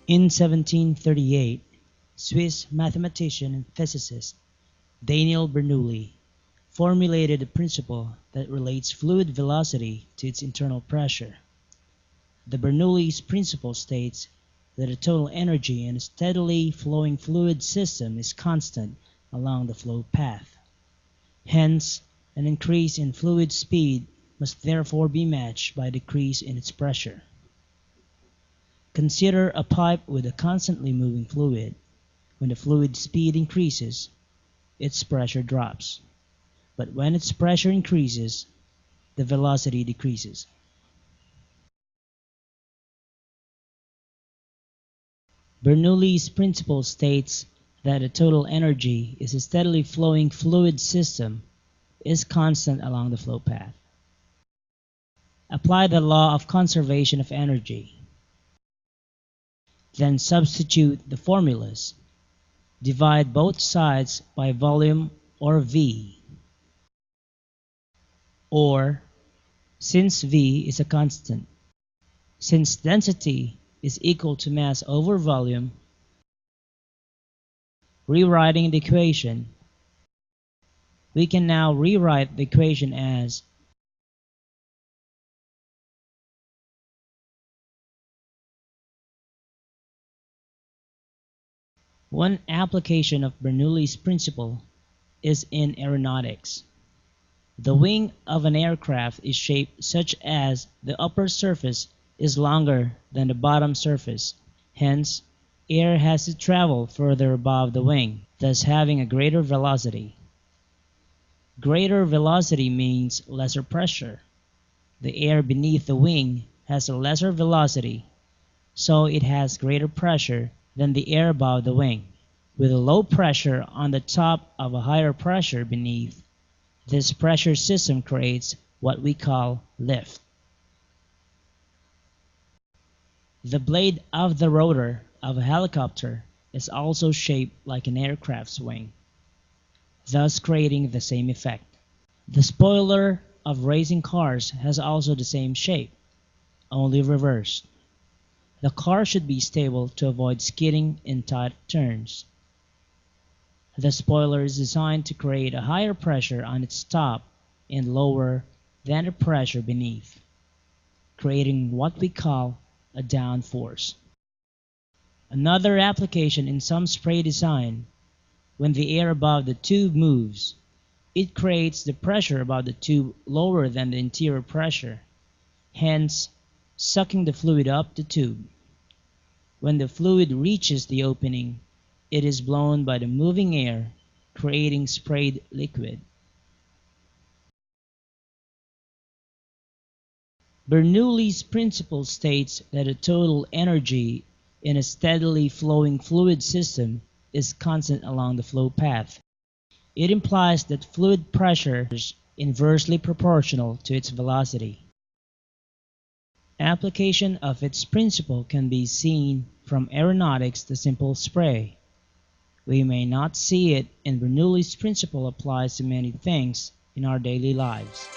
In 1738, Swiss mathematician and physicist Daniel Bernoulli formulated a principle that relates fluid velocity to its internal pressure. The Bernoulli's principle states that the total energy in a steadily flowing fluid system is constant along the flow path. Hence, an increase in fluid speed must therefore be matched by a decrease in its pressure. Consider a pipe with a constantly moving fluid. When the fluid speed increases, its pressure drops. But when its pressure increases, the velocity decreases. Bernoulli's principle states that the total energy in a steadily flowing fluid system is constant along the flow path. Apply the law of conservation of energy. Then substitute the formulas. Divide both sides by volume or V. Or, since V is a constant, since density is equal to mass over volume, rewriting the equation, we can now rewrite the equation as one application of Bernoulli's principle is in aeronautics. The wing of an aircraft is shaped such as the upper surface is longer than the bottom surface. Hence, air has to travel further above the wing, thus having a greater velocity. Greater velocity means lesser pressure. The air beneath the wing has a lesser velocity, so it has greater pressure than the air above the wing. With a low pressure on the top of a higher pressure beneath, this pressure system creates what we call lift. The blade of the rotor of a helicopter is also shaped like an aircraft's wing, thus creating the same effect. The spoiler of racing cars has also the same shape, only reversed. The car should be stable to avoid skidding in tight turns. The spoiler is designed to create a higher pressure on its top and lower than the pressure beneath, creating what we call a downforce. Another application in some spray design, when the air above the tube moves, it creates the pressure above the tube lower than the interior pressure, hence sucking the fluid up the tube. When the fluid reaches the opening, it is blown by the moving air, creating sprayed liquid. Bernoulli's principle states that the total energy in a steadily flowing fluid system is constant along the flow path. It implies that fluid pressure is inversely proportional to its velocity. Application of its principle can be seen from aeronautics to simple spray. We may not see it, and Bernoulli's principle applies to many things in our daily lives.